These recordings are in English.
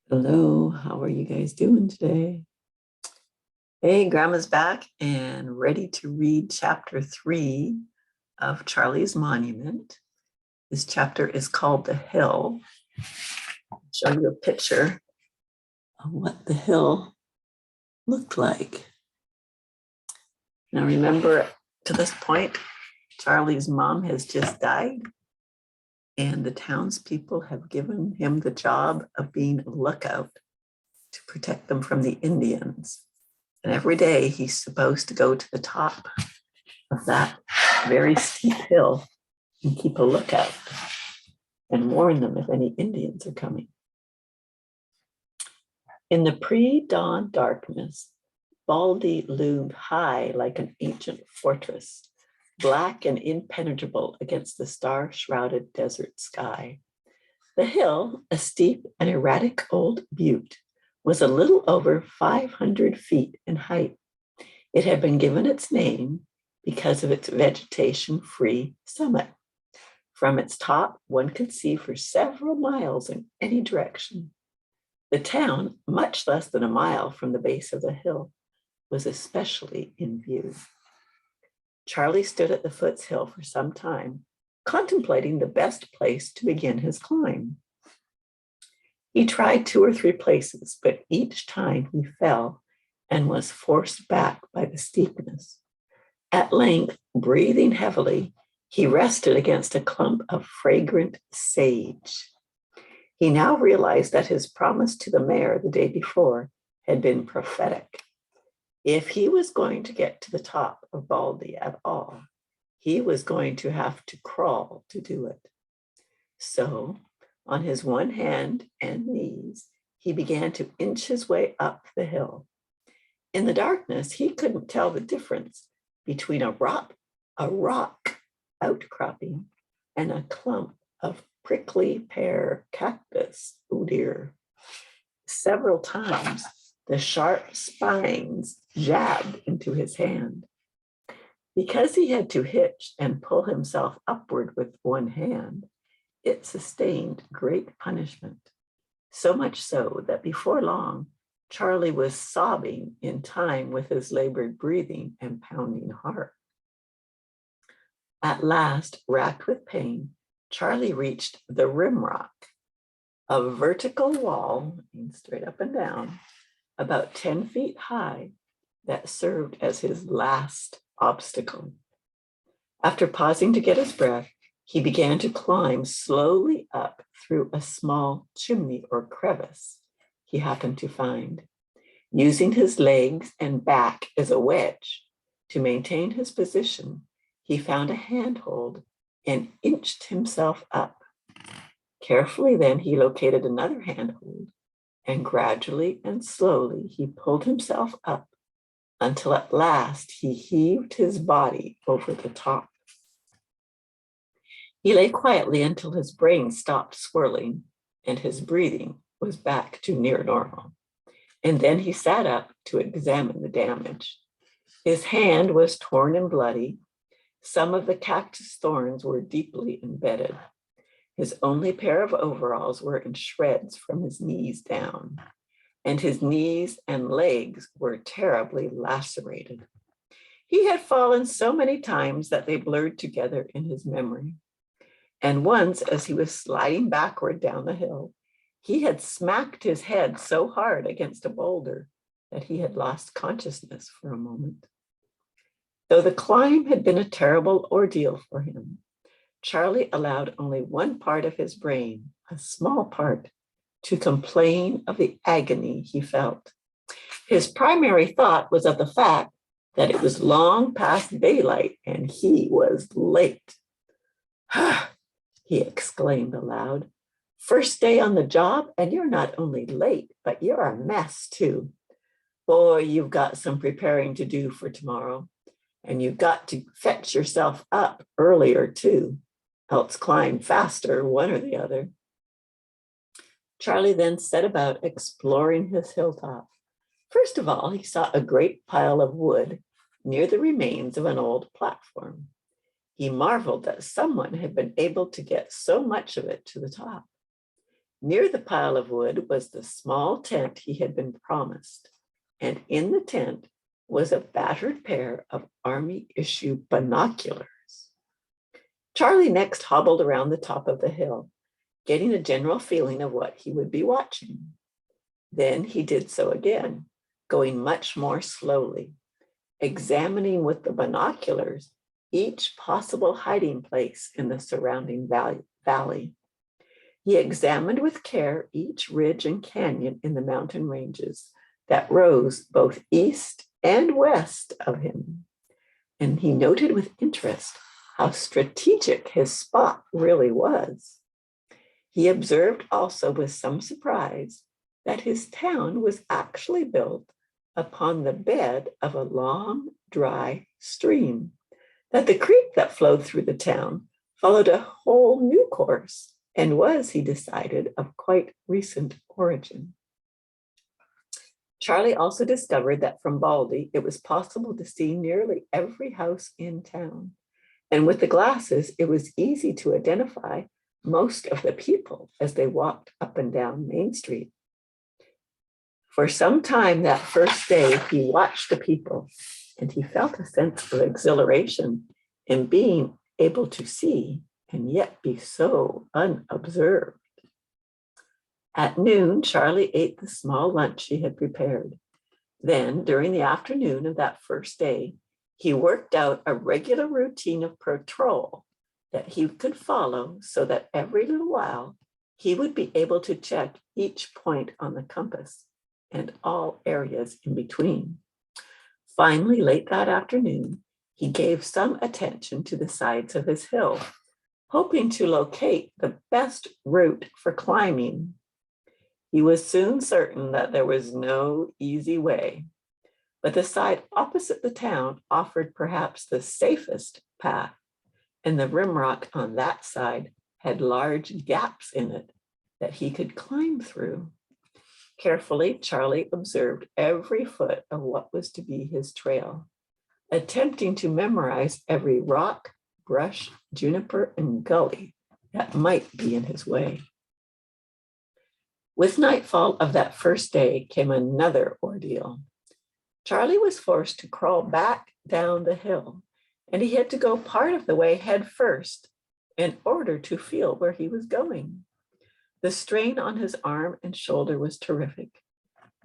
Hello, how are you guys doing today? Hey, Grandma's back and ready to read chapter 3 of Charlie's Monument. This chapter is called The Hill. I'll show you a picture of what the hill looked like. Now remember, to this point, Charlie's mom has just died, and the townspeople have given him the job of being a lookout to protect them from the Indians. And every day he's supposed to go to the top of that very steep hill and keep a lookout and warn them if any Indians are coming. In the pre-dawn darkness, Baldy loomed high like an ancient fortress, black and impenetrable against the star-shrouded desert sky. The hill, a steep and erratic old butte, was a little over 500 feet in height. It had been given its name because of its vegetation-free summit. From its top, one could see for several miles in any direction. The town, much less than a mile from the base of the hill, was especially in view. Charlie stood at the foothill for some time, contemplating the best place to begin his climb. He tried 2 or 3 places, but each time he fell and was forced back by the steepness. At length, breathing heavily, he rested against a clump of fragrant sage. He now realized that his promise to the mayor the day before had been prophetic. If he was going to get to the top of Baldy at all, he was going to have to crawl to do it. So, on his one hand and knees, he began to inch his way up the hill. In the darkness, he couldn't tell the difference between a rock outcropping and a clump of prickly pear cactus. Oh dear. Several times, the sharp spines jabbed into his hand. Because he had to hitch and pull himself upward with one hand, it sustained great punishment, so much so that before long, Charlie was sobbing in time with his labored breathing and pounding heart. At last, racked with pain, Charlie reached the rim rock, a vertical wall, straight up and down, about 10 feet high, that served as his last obstacle. After pausing to get his breath, he began to climb slowly up through a small chimney or crevice he happened to find. Using his legs and back as a wedge to maintain his position, he found a handhold and inched himself up. Carefully then he located another handhold, and gradually and slowly he pulled himself up until at last he heaved his body over the top. He lay quietly until his brain stopped swirling and his breathing was back to near normal. And then he sat up to examine the damage. His hand was torn and bloody. Some of the cactus thorns were deeply embedded. His only pair of overalls were in shreds from his knees down, and his knees and legs were terribly lacerated. He had fallen so many times that they blurred together in his memory. And once, as he was sliding backward down the hill, he had smacked his head so hard against a boulder that he had lost consciousness for a moment. Though the climb had been a terrible ordeal for him, Charlie allowed only one part of his brain, a small part, to complain of the agony he felt. His primary thought was of the fact that it was long past daylight and he was late. He exclaimed aloud. First day on the job, and you're not only late, but you're a mess too. Boy, you've got some preparing to do for tomorrow, and you've got to fetch yourself up earlier too, else climb faster, one or the other. Charlie then set about exploring his hilltop. First of all, he saw a great pile of wood near the remains of an old platform. He marveled that someone had been able to get so much of it to the top. Near the pile of wood was the small tent he had been promised, and in the tent was a battered pair of army-issue binoculars. Charlie next hobbled around the top of the hill, getting a general feeling of what he would be watching. Then he did so again, going much more slowly, examining with the binoculars each possible hiding place in the surrounding valley. He examined with care each ridge and canyon in the mountain ranges that rose both east and west of him. And he noted with interest how strategic his spot really was. He observed also with some surprise that his town was actually built upon the bed of a long, dry stream, that the creek that flowed through the town followed a whole new course and was, he decided, of quite recent origin. Charlie also discovered that from Baldy, it was possible to see nearly every house in town. And with the glasses, it was easy to identify most of the people as they walked up and down Main Street. For some time that first day, he watched the people, and he felt a sense of exhilaration in being able to see and yet be so unobserved. At noon, Charlie ate the small lunch he had prepared. Then, during the afternoon of that first day, he worked out a regular routine of patrol that he could follow so that every little while he would be able to check each point on the compass and all areas in between. Finally, late that afternoon, he gave some attention to the sides of his hill, hoping to locate the best route for climbing. He was soon certain that there was no easy way, but the side opposite the town offered perhaps the safest path, and the rimrock on that side had large gaps in it that he could climb through. Carefully, Charlie observed every foot of what was to be his trail, attempting to memorize every rock, brush, juniper, and gully that might be in his way. With nightfall of that first day came another ordeal. Charlie was forced to crawl back down the hill, and he had to go part of the way head first in order to feel where he was going. The strain on his arm and shoulder was terrific.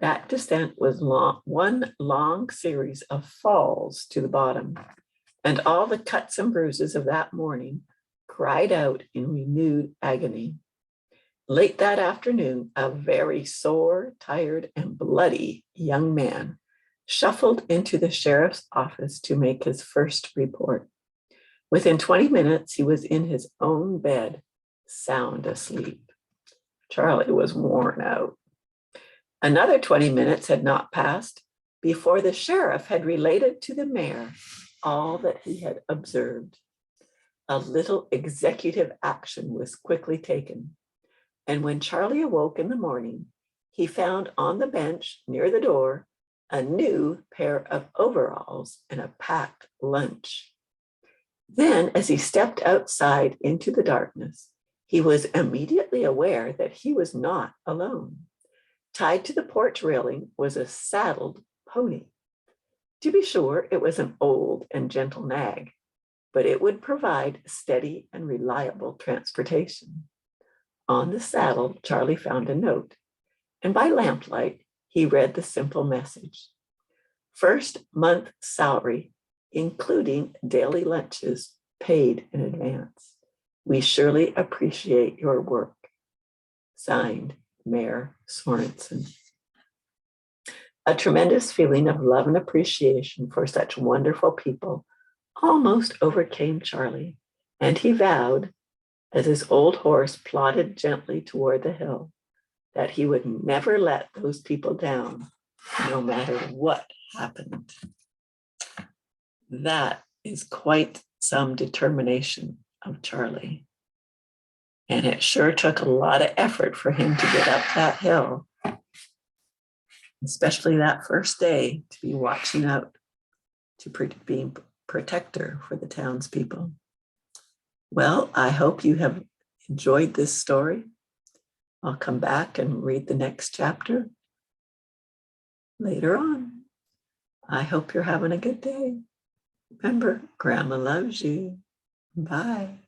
That descent was one long series of falls to the bottom, and all the cuts and bruises of that morning cried out in renewed agony. Late that afternoon, a very sore, tired, and bloody young man shuffled into the sheriff's office to make his first report. Within 20 minutes, he was in his own bed, sound asleep. Charlie was worn out. Another 20 minutes had not passed before the sheriff had related to the mayor all that he had observed. A little executive action was quickly taken, and when Charlie awoke in the morning, he found on the bench near the door a new pair of overalls and a packed lunch. Then, as he stepped outside into the darkness, he was immediately aware that he was not alone. Tied to the porch railing was a saddled pony. To be sure, it was an old and gentle nag, but it would provide steady and reliable transportation. On the saddle, Charlie found a note, and by lamplight, he read the simple message: first month salary, including daily lunches, paid in advance. We surely appreciate your work. Signed, Mayor Sorensen. A tremendous feeling of love and appreciation for such wonderful people almost overcame Charlie, and he vowed, as his old horse plodded gently toward the hill, that he would never let those people down, no matter what happened. That is quite some determination of Charlie. And it sure took a lot of effort for him to get up that hill, especially that first day, to be watching out, to being protector for the townspeople. Well, I hope you have enjoyed this story. I'll come back and read the next chapter later on. I hope you're having a good day. Remember, Grandma loves you. Bye.